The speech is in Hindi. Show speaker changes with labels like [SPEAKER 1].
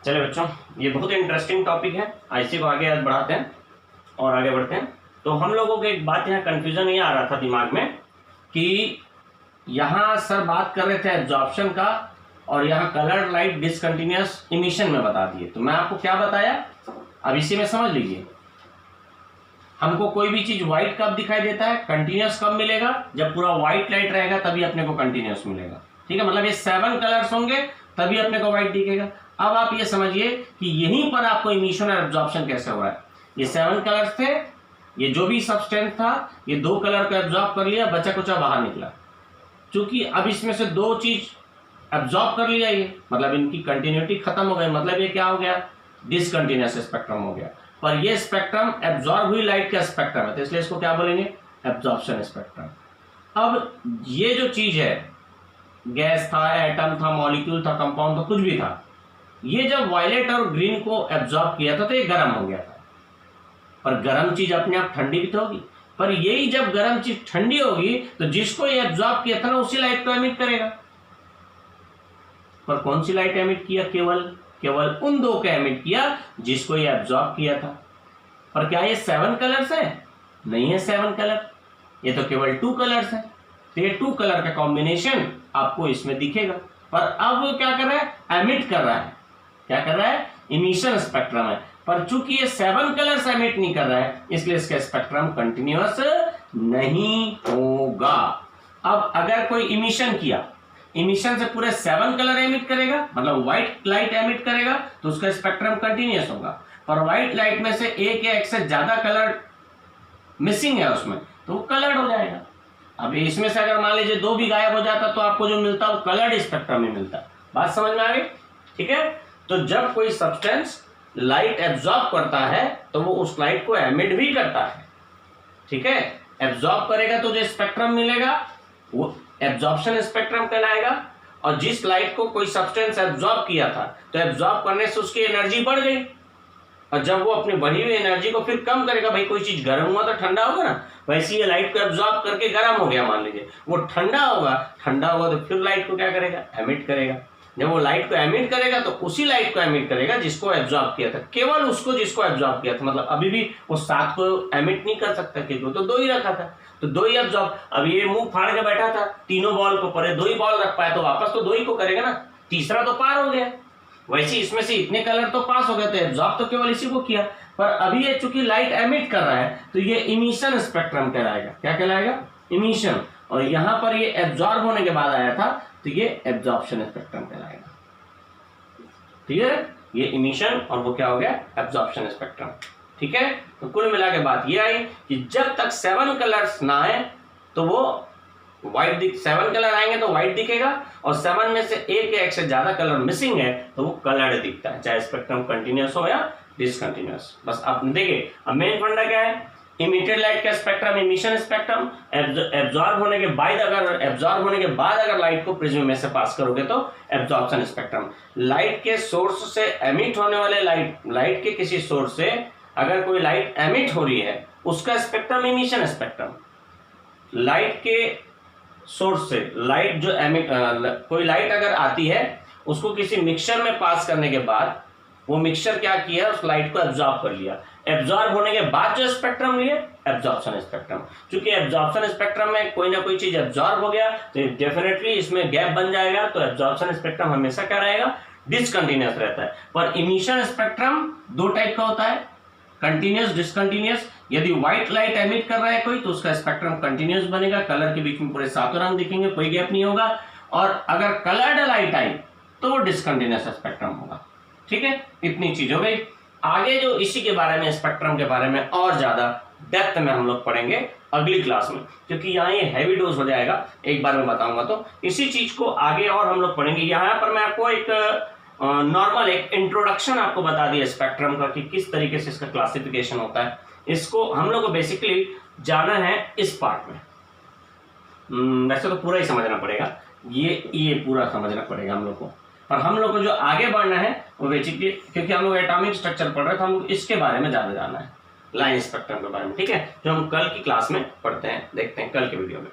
[SPEAKER 1] चलिए बच्चों, ये बहुत इंटरेस्टिंग टॉपिक है। इसी को आगे बढ़ाते हैं और आगे बढ़ते हैं। तो हम लोगों को एक बात यहाँ कन्फ्यूजन ये आ रहा था दिमाग में कि यहाँ सर बात कर रहे थे एब्जॉर्प्शन का और यहाँ कलर लाइट डिसकंटिन्यूअस इमिशन में बता दिए। तो मैं आपको क्या बताया, अब इसी में समझ लीजिए। हमको कोई भी चीज व्हाइट कब दिखाई देता है, कंटिन्यूअस कब मिलेगा, जब पूरा व्हाइट लाइट रहेगा तभी अपने को कंटिन्यूअस मिलेगा। ठीक है, मतलब ये 7 कलर्स होंगे तभी अपने को व्हाइट दिखेगा। अब आप ये समझिए कि यहीं पर आपको इमिशन और एब्जॉर्प्शन कैसे हो रहा है। ये 7 कलर्स थे, ये जो भी सब्सटेंस था ये 2 कलर को एब्जॉर्ब कर लिया, बचा कुचा बाहर निकला। क्योंकि अब इसमें से 2 चीज एब्जॉर्ब कर लिया, ये मतलब इनकी कंटिन्यूटी खत्म हो गई, मतलब ये क्या हो गया, डिसकंटिन्यूअस स्पेक्ट्रम हो गया। पर ये स्पेक्ट्रम एब्जॉर्ब हुई लाइट का स्पेक्ट्रम है, तो इसलिए इसको क्या बोलेंगे, एब्जॉर्प्शन स्पेक्ट्रम। अब ये जो चीज है, गैस था, एटम था, मॉलिक्यूल था, कंपाउंड था, कुछ भी था, ये जब वायलेट और ग्रीन को एब्जॉर्ब किया था तो ये गर्म हो गया था। पर गर्म चीज अपने आप ठंडी भी तो होगी, पर यही जब गर्म चीज ठंडी होगी तो जिसको ये एब्जॉर्ब किया था ना उसी लाइट को एमिट करेगा। पर कौन सी लाइट एमिट किया, केवल उन 2 का एमिट किया जिसको ये एब्जॉर्ब किया था। पर क्या ये 7 कलर्स है, नहीं है 7 कलर, ये तो केवल 2 कलर्स है। तो ये 2 कलर का कॉम्बिनेशन आपको इसमें दिखेगा। पर अब वो क्या कर रहा है, एमिट कर रहा है। क्या कर रहा है, इमिशन स्पेक्ट्रम है। पर चूंकि ये 7 कलर्स एमिट नहीं कर रहा है इसलिए इसका स्पेक्ट्रम कंटिन्यूअस नहीं होगा। अब अगर कोई इमिशन किया, इमिशन से पूरे 7 कलर एमिट करेगा, मतलब व्हाइट लाइट एमिट करेगा, तो उसका स्पेक्ट्रम कंटिन्यूअस होगा। पर व्हाइट लाइट में से एक या एक से ज्यादा कलर मिसिंग है उसमें, तो वो कलर्ड हो जाएगा। अब इसमें से अगर मान लीजिए 2 भी गायब हो जाता तो आपको जो मिलता वो कलर्ड स्पेक्ट्रम में मिलता। बात समझ में आ गई? ठीक है, तो जब कोई सब्सटेंस लाइट एब्जॉर्ब करता है तो वो उस लाइट को एमिट भी करता है। ठीक है, एब्जॉर्ब करेगा तो जो स्पेक्ट्रम मिलेगा वो एब्जॉर्प्शन स्पेक्ट्रम कहलाएगा। और जिस लाइट को कोई सब्सटेंस एब्जॉर्ब किया था तो एब्जॉर्ब करने से उसकी एनर्जी बढ़ गई, और जब वो अपनी बढ़ी हुई एनर्जी को फिर कम करेगा, भाई कोई चीज गर्म हुआ तो ठंडा होगा ना, वैसे ये लाइट को एब्जॉर्ब करके गर्म हो गया, मान लीजिए वो ठंडा होगा तो फिर लाइट को क्या करेगा, एमिट करेगा। जब वो लाइट को एमिट करेगा तो उसी लाइट को एमिट करेगा जिसको एब्जॉर्ब किया था, केवल उसको जिसको एब्जॉर्ब किया था। मतलब अभी भी वो 7 को एमिट नहीं कर सकता क्योंकि वो तो 2 ही रखा था, तो 2 ही एब्जॉर्ब। अब ये मुंह फाड़ के बैठा था, तीनों बॉल को परे 2 ही बॉल रख पाया तो वापस तो 2 ही को करेगा ना, तीसरा तो पार हो गया। वैसे इसमें से इतने कलर तो पास हो गए, तो एब्जॉर्ब तो केवल इसी को किया। पर अभी ये चूंकि लाइट एमिट कर रहा है तो ये इमिशन स्पेक्ट्रम कहलाएगा। क्या कहलाएगा, इमिशन। और यहां पर ये एब्जॉर्ब होने के बाद आया था तो ये एब्जॉर्प्शन स्पेक्ट्रम कहलाएगा। ठीक है, ये इमिशन और वो क्या हो गया, एब्जॉर्प्शन स्पेक्ट्रम। ठीक है, तो कुल मिला के बात ये आई कि जब तक 7 कलर्स ना आए तो वो व्हाइट 7 कलर आएंगे तो व्हाइट दिखेगा, और 7 में से एक या एक से ज्यादा कलर मिसिंग है तो वो कलर्ड दिखता है, चाहे स्पेक्ट्रम कंटिन्यूअस हो या डिसकंटिन्यूअस। बस आप देखिए, अब मेन फंडा क्या है, इमिटेड लाइट का स्पेक्ट्रम इमिशन स्पेक्ट्रम, एब्जॉर्ब होने के बाद अगर लाइट को प्रिज्म में से पास करोगे तो एब्जॉर्प्शन स्पेक्ट्रम। लाइट के सोर्स से एमिट होने वाले लाइट के किसी सोर्स से अगर कोई लाइट एमिट हो रही है उसका स्पेक्ट्रम इमिशन स्पेक्ट्रम। लाइट के सोर्स से लाइट जो कोई लाइट अगर आती है उसको किसी मिक्सचर में पास करने के बाद वो मिक्सचर क्या किया, उस लाइट को एब्जॉर्ब कर लिया। एब्जॉर्ब होने के बाद जो स्पेक्ट्रम लिए, एब्जॉर्प्शन स्पेक्ट्रम। क्योंकि एब्जॉर्प्शन स्पेक्ट्रम में कोई ना कोई चीज एब्जॉर्ब हो गया तो डेफिनेटली इसमें गैप बन जाएगा, तो एब्जॉर्प्शन स्पेक्ट्रम हमेशा क्या रहेगा, डिसकंटिन्यूअस रहता है। पर इमिशन स्पेक्ट्रम 2 टाइप का होता है, कंटिन्यूअस, डिसकंटिन्यूअस। यदि व्हाइट लाइट एमिट कर रहा है कोई तो उसका स्पेक्ट्रम कंटिन्यूअस बनेगा, कलर के बीच में पूरे 7 रंग दिखेंगे, कोई गैप नहीं होगा। और अगर कलर्ड लाइट आई तो वो डिसकंटिन्यूअस स्पेक्ट्रम होगा। ठीक है, इतनी चीज हो गई। आगे जो इसी के बारे में, स्पेक्ट्रम के बारे में और ज्यादा डेप्थ में हम लोग पढ़ेंगे अगली क्लास में, क्योंकि यहाँ ये हैवी डोज हो जाएगा, एक बार में बताऊंगा। तो इसी चीज को आगे और हम लोग पढ़ेंगे। यहाँ पर मैं आपको एक नॉर्मल एक इंट्रोडक्शन आपको बता दिया स्पेक्ट्रम का कि किस तरीके से इसका क्लासिफिकेशन होता है। इसको हम लोग को बेसिकली जाना है इस पार्ट में। वैसे तो पूरा ही समझना पड़ेगा, ये पूरा समझना पड़ेगा हम लोग को। और हम लोग को जो आगे बढ़ना है वो बेसिकली, क्योंकि हम लोग एटॉमिक स्ट्रक्चर पढ़ रहे हैं तो हम लोग इसके बारे में ज्यादा जानना है, लाइन स्पेक्ट्रम के बारे में। ठीक है, जो हम कल की क्लास में पढ़ते हैं, देखते हैं कल के वीडियो में।